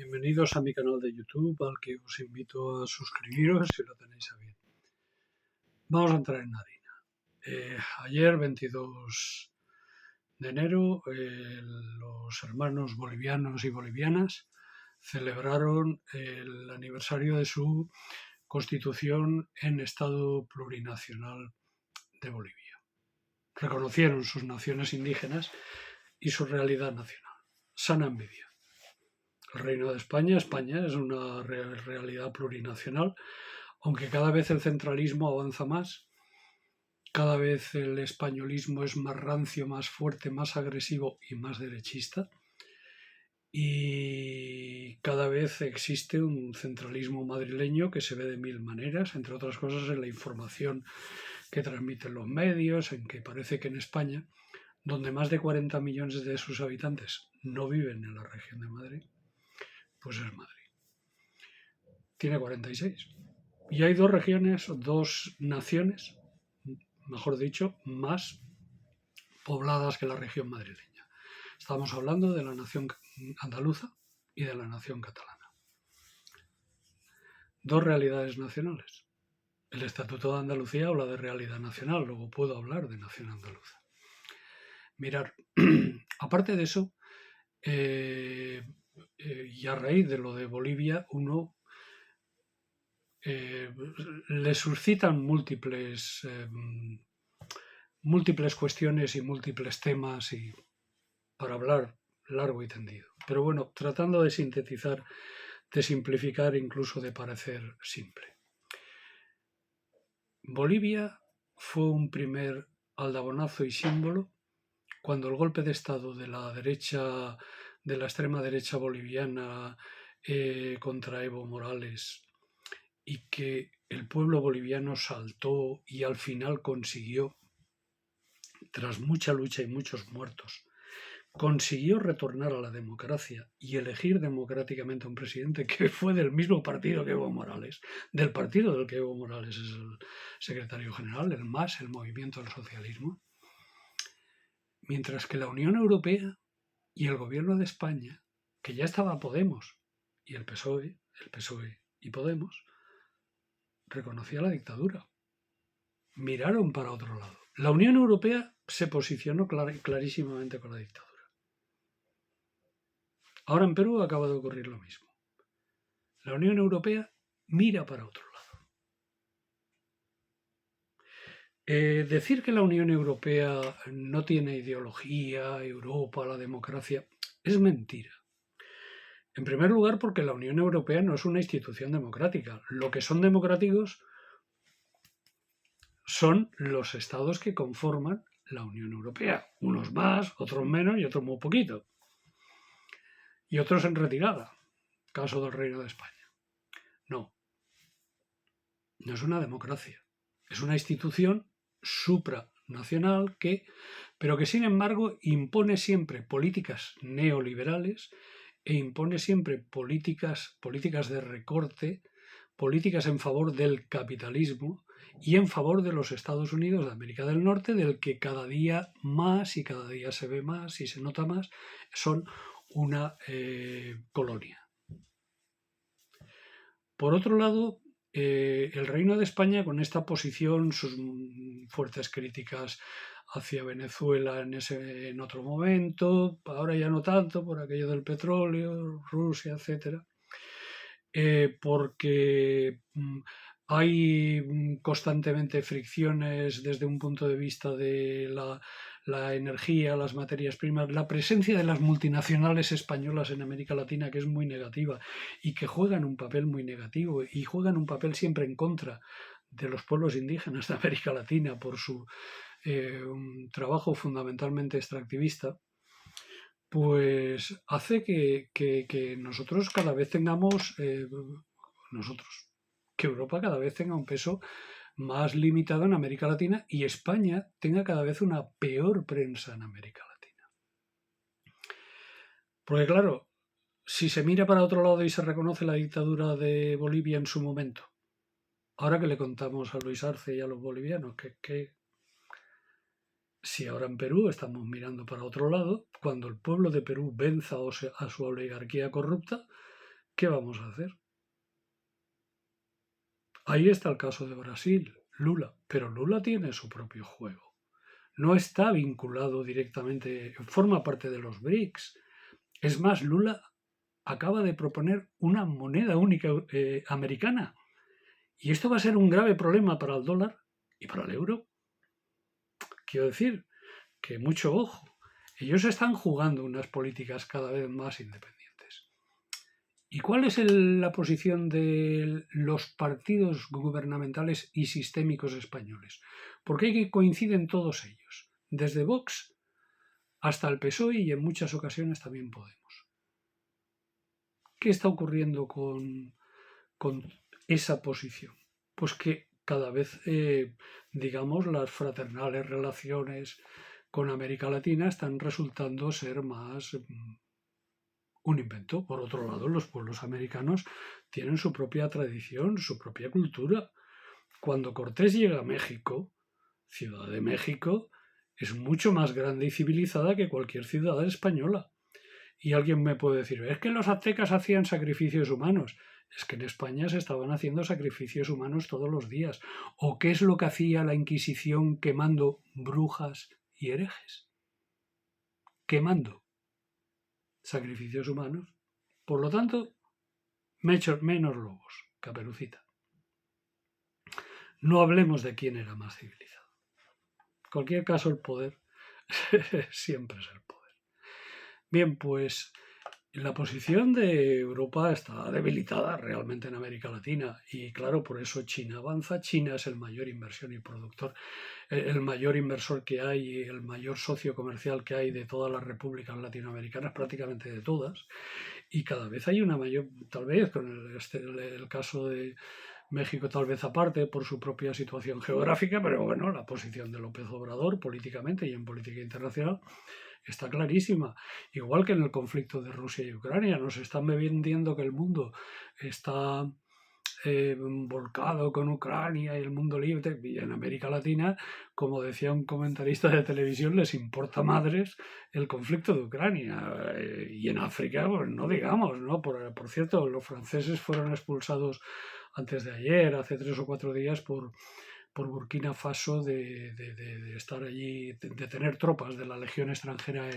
Bienvenidos a mi canal de YouTube, al que os invito a suscribiros si lo tenéis a bien. Vamos a entrar en harina. Ayer, 22 de enero, los hermanos bolivianos y bolivianas celebraron el aniversario de su constitución en Estado plurinacional de Bolivia. Reconocieron sus naciones indígenas y su realidad nacional. Sana envidia. El Reino de España es una realidad plurinacional, aunque cada vez el centralismo avanza más, cada vez el españolismo es más rancio, más fuerte, más agresivo y más derechista, y cada vez existe un centralismo madrileño que se ve de mil maneras, entre otras cosas en la información que transmiten los medios, en que parece que en España, donde más de 40 millones de sus habitantes no viven en la región de Madrid, pues es Madrid. Tiene 46. Y hay dos regiones, dos naciones, mejor dicho, más pobladas que la región madrileña. Estamos hablando de la nación andaluza y de la nación catalana. Dos realidades nacionales. El Estatuto de Andalucía habla de realidad nacional, luego puedo hablar de nación andaluza. Mirar, aparte de eso, y a raíz de lo de Bolivia, uno le suscitan múltiples cuestiones y múltiples temas y para hablar largo y tendido. Pero bueno, tratando de sintetizar, de simplificar, incluso de parecer simple. Bolivia fue un primer aldabonazo y símbolo cuando el golpe de Estado de la derecha, de la extrema derecha boliviana contra Evo Morales, y que el pueblo boliviano saltó y al final consiguió, tras mucha lucha y muchos muertos, consiguió retornar a la democracia y elegir democráticamente a un presidente que fue del mismo partido que Evo Morales, del partido del que Evo Morales es el secretario general, el MAS, el Movimiento del Socialismo, mientras que la Unión Europea y el gobierno de España, que ya estaba Podemos y el PSOE y Podemos, reconocía la dictadura. Miraron para otro lado. La Unión Europea se posicionó clarísimamente con la dictadura. Ahora en Perú acaba de ocurrir lo mismo. La Unión Europea mira para otro lado. Decir que la Unión Europea no tiene ideología, Europa, la democracia, es mentira. En primer lugar, porque la Unión Europea no es una institución democrática. Lo que son democráticos son los estados que conforman la Unión Europea. Unos más, otros menos y otros muy poquito. Y otros en retirada. Caso del Reino de España. No es una democracia. Es una institución supranacional pero que sin embargo impone siempre políticas neoliberales e impone siempre políticas de recorte, políticas en favor del capitalismo y en favor de los Estados Unidos de América del Norte, del que cada día más y cada día se ve más y se nota más, son una colonia. Por otro lado, el Reino de España, con esta posición, sus fuertes críticas hacia Venezuela en otro momento, ahora ya no tanto por aquello del petróleo, Rusia, etcétera, porque hay constantemente fricciones desde un punto de vista de la energía, las materias primas, la presencia de las multinacionales españolas en América Latina, que es muy negativa y que juegan un papel muy negativo y juegan un papel siempre en contra de los pueblos indígenas de América Latina por su un trabajo fundamentalmente extractivista, pues hace que nosotros cada vez tengamos, que Europa cada vez tenga un peso más limitado en América Latina y España tenga cada vez una peor prensa en América Latina. Porque claro, si se mira para otro lado y se reconoce la dictadura de Bolivia en su momento, ahora que le contamos a Luis Arce y a los bolivianos que si ahora en Perú estamos mirando para otro lado, cuando el pueblo de Perú venza a su oligarquía corrupta, ¿Qué vamos a hacer? Ahí está el caso de Brasil, Lula, pero Lula tiene su propio juego. No está vinculado directamente, forma parte de los BRICS. Es más, Lula acaba de proponer una moneda única americana. Y esto va a ser un grave problema para el dólar y para el euro. Quiero decir que mucho ojo. Ellos están jugando unas políticas cada vez más independientes. ¿Y cuál es la posición de los partidos gubernamentales y sistémicos españoles? Porque coinciden todos ellos, desde Vox hasta el PSOE y en muchas ocasiones también Podemos. ¿Qué está ocurriendo con esa posición? Pues que cada vez, digamos, las fraternales relaciones con América Latina están resultando ser más un invento. Por otro lado, los pueblos americanos tienen su propia tradición, su propia cultura. Cuando Cortés llega a México, Ciudad de México es mucho más grande y civilizada que cualquier ciudad española. Y alguien me puede decir, es que los aztecas hacían sacrificios humanos. Es que en España se estaban haciendo sacrificios humanos todos los días. ¿O qué es lo que hacía la Inquisición quemando brujas y herejes? Quemando sacrificios humanos. Por lo tanto, menos lobos, Caperucita. No hablemos de quién era más civilizado. En cualquier caso, el poder siempre es el poder. Bien, pues la posición de Europa está debilitada realmente en América Latina y claro, por eso China avanza. China es el mayor inversión y productor, el mayor inversor que hay, el mayor socio comercial que hay de todas las repúblicas latinoamericanas, prácticamente de todas, y cada vez hay una mayor, tal vez con el caso de México tal vez aparte por su propia situación geográfica, pero bueno, la posición de López Obrador políticamente y en política internacional está clarísima. Igual que en el conflicto de Rusia y Ucrania, nos están vendiendo que el mundo está volcado con Ucrania y el mundo libre, y en América Latina, como decía un comentarista de televisión, les importa madres el conflicto de Ucrania. Y en África, pues no digamos, ¿no? Por cierto, los franceses fueron expulsados antes de ayer, hace 3 o 4 días, por Burkina Faso de estar allí, de tener tropas de la Legión extranjera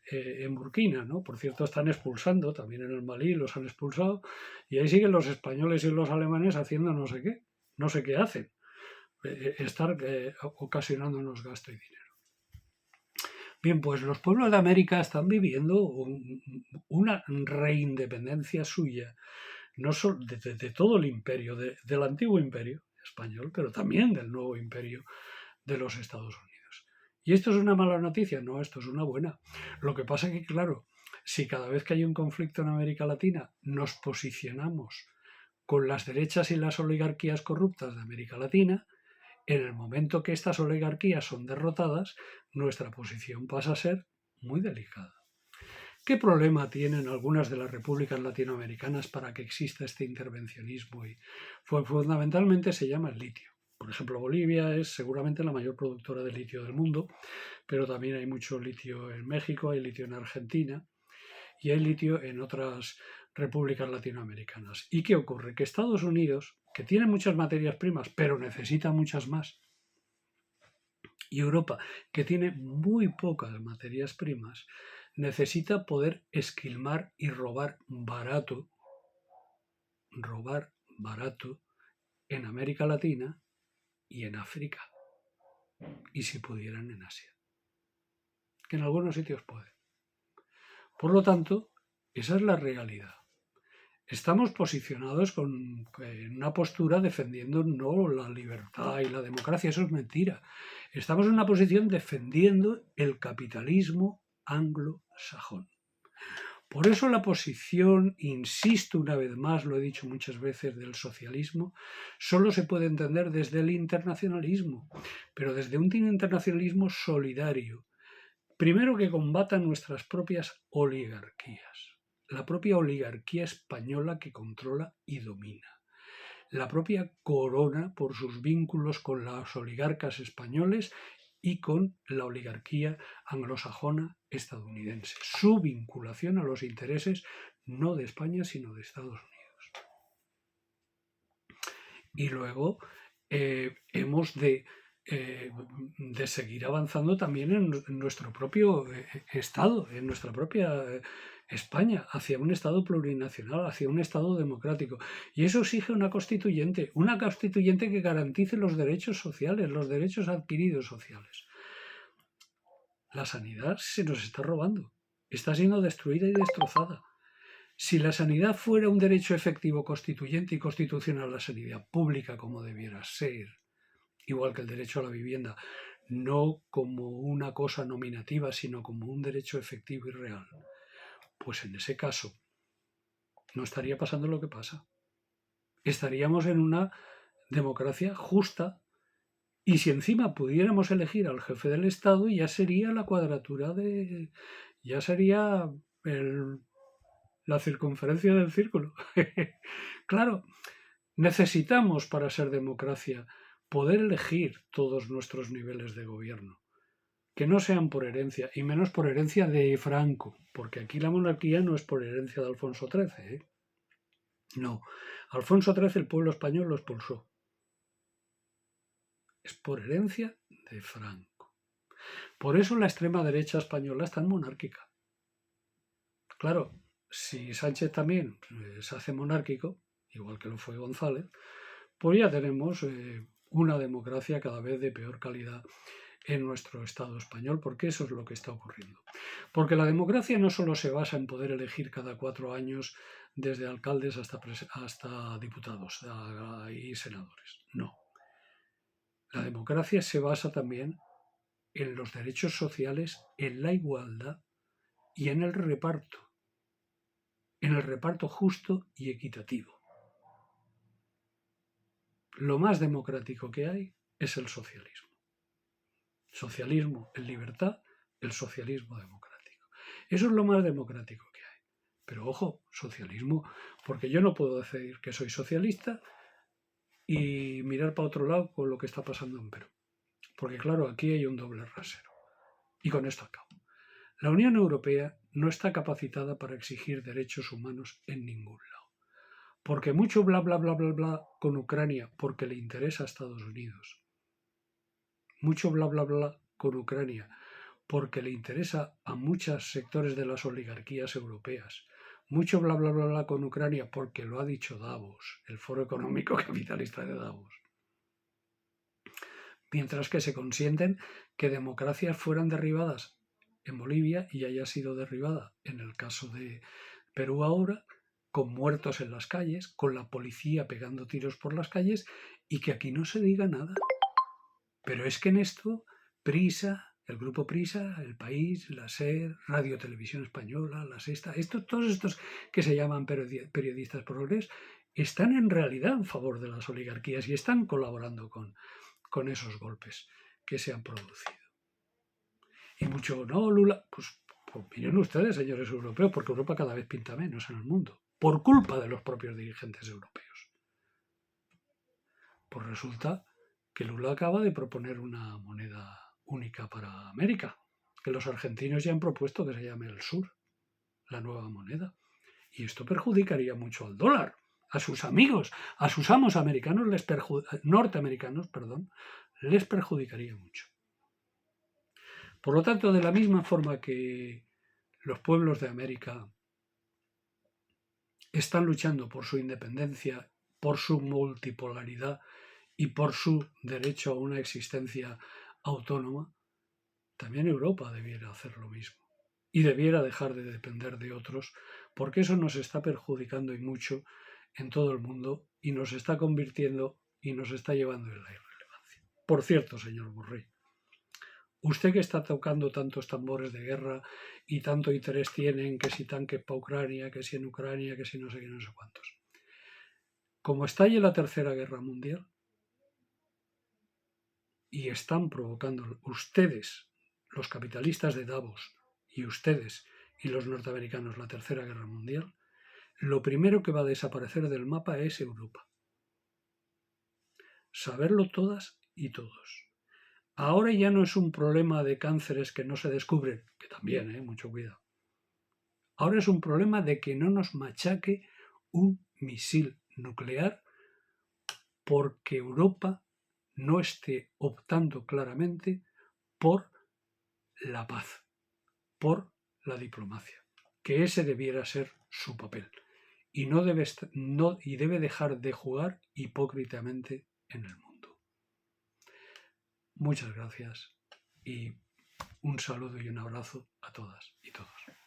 en Burkina, ¿no? Por cierto, están expulsando, también en el Malí los han expulsado, y ahí siguen los españoles y los alemanes haciendo no sé qué hacen, estar ocasionándonos gasto y dinero. Bien, pues los pueblos de América están viviendo una reindependencia suya, no solo de todo el imperio, del antiguo imperio español, pero también del nuevo imperio de los Estados Unidos. ¿Y esto es una mala noticia? No, esto es una buena. Lo que pasa es que, claro, si cada vez que hay un conflicto en América Latina nos posicionamos con las derechas y las oligarquías corruptas de América Latina, en el momento que estas oligarquías son derrotadas, nuestra posición pasa a ser muy delicada. ¿Qué problema tienen algunas de las repúblicas latinoamericanas para que exista este intervencionismo? Y fundamentalmente se llama el litio. Por ejemplo, Bolivia es seguramente la mayor productora de litio del mundo, pero también hay mucho litio en México, hay litio en Argentina y hay litio en otras repúblicas latinoamericanas. ¿Y qué ocurre? Que Estados Unidos, que tiene muchas materias primas, pero necesita muchas más, y Europa, que tiene muy pocas materias primas, necesita poder esquilmar y robar barato en América Latina y en África, y si pudieran en Asia, que en algunos sitios pueden. Por lo tanto, esa es la realidad. Estamos posicionados en una postura defendiendo no la libertad y la democracia, eso es mentira. Estamos en una posición defendiendo el capitalismo anglosajón. Por eso la posición, insisto una vez más, lo he dicho muchas veces, del socialismo, solo se puede entender desde el internacionalismo, pero desde un internacionalismo solidario. Primero, que combata nuestras propias oligarquías, la propia oligarquía española que controla y domina, la propia corona por sus vínculos con los oligarcas españoles y con la oligarquía anglosajona estadounidense. Su vinculación a los intereses no de España, sino de Estados Unidos. Y luego hemos de seguir avanzando también en nuestro propio Estado, en nuestra propia España, hacia un Estado plurinacional, hacia un Estado democrático. Y eso exige una constituyente que garantice los derechos sociales, los derechos adquiridos sociales. La sanidad se nos está robando, está siendo destruida y destrozada. Si la sanidad fuera un derecho efectivo constituyente y constitucional, la sanidad pública como debiera ser, igual que el derecho a la vivienda, no como una cosa nominativa, sino como un derecho efectivo y real, pues en ese caso no estaría pasando lo que pasa. Estaríamos en una democracia justa, y si encima pudiéramos elegir al jefe del Estado, ya sería la cuadratura de... ya sería la circunferencia del círculo. Claro, necesitamos para ser democracia poder elegir todos nuestros niveles de gobierno, que no sean por herencia, y menos por herencia de Franco, porque aquí la monarquía no es por herencia de Alfonso XIII. No, Alfonso XIII el pueblo español lo expulsó. Es por herencia de Franco. Por eso la extrema derecha española es tan monárquica. Claro, si Sánchez también se hace monárquico, igual que lo fue González, pues ya tenemos una democracia cada vez de peor calidad en nuestro Estado español, porque eso es lo que está ocurriendo. Porque la democracia no solo se basa en poder elegir cada 4 años desde alcaldes hasta diputados y senadores. No. La democracia se basa también en los derechos sociales, en la igualdad y en el reparto justo y equitativo. Lo más democrático que hay es el socialismo. Socialismo en libertad, el socialismo democrático. Eso es lo más democrático que hay. Pero ojo, socialismo, porque yo no puedo decir que soy socialista y mirar para otro lado con lo que está pasando en Perú. Porque claro, aquí hay un doble rasero. Y con esto acabo. La Unión Europea no está capacitada para exigir derechos humanos en ningún lado. Porque mucho bla bla bla bla bla con Ucrania porque le interesa a Estados Unidos. Mucho bla bla bla con Ucrania porque le interesa a muchos sectores de las oligarquías europeas. Mucho bla bla bla bla con Ucrania porque lo ha dicho Davos, el Foro Económico Capitalista de Davos. Mientras que se consienten que democracias fueran derribadas en Bolivia y haya sido derribada en el caso de Perú ahora, con muertos en las calles, con la policía pegando tiros por las calles y que aquí no se diga nada. Pero es que en esto, Prisa, el grupo Prisa, El País, la SER, Radio Televisión Española, La Sexta, todos estos que se llaman periodistas progres, están en realidad en favor de las oligarquías y están colaborando con esos golpes que se han producido. Y mucho, no, Lula, pues miren ustedes, señores europeos, porque Europa cada vez pinta menos en el mundo, por culpa de los propios dirigentes europeos. Pues resulta que Lula acaba de proponer una moneda única para América, que los argentinos ya han propuesto que se llame el Sur, la nueva moneda. Y esto perjudicaría mucho al dólar, a sus amigos, a sus amos americanos, norteamericanos, les perjudicaría mucho. Por lo tanto, de la misma forma que los pueblos de América están luchando por su independencia, por su multipolaridad y por su derecho a una existencia autónoma, también Europa debiera hacer lo mismo y debiera dejar de depender de otros, porque eso nos está perjudicando y mucho en todo el mundo y nos está convirtiendo y nos está llevando en la irrelevancia. Por cierto, señor Borrell, usted que está tocando tantos tambores de guerra y tanto interés tiene en que si tanques para Ucrania, que si en Ucrania, que si no sé qué, no sé cuántos. Como estalle la Tercera Guerra Mundial y están provocando ustedes, los capitalistas de Davos, y ustedes y los norteamericanos la Tercera Guerra Mundial, lo primero que va a desaparecer del mapa es Europa. Saberlo todas y todos. Ahora ya no es un problema de cánceres que no se descubren, que también, mucho cuidado. Ahora es un problema de que no nos machaque un misil nuclear porque Europa no esté optando claramente por la paz, por la diplomacia, que ese debiera ser su papel y debe dejar de jugar hipócritamente en el mundo. Muchas gracias y un saludo y un abrazo a todas y todos.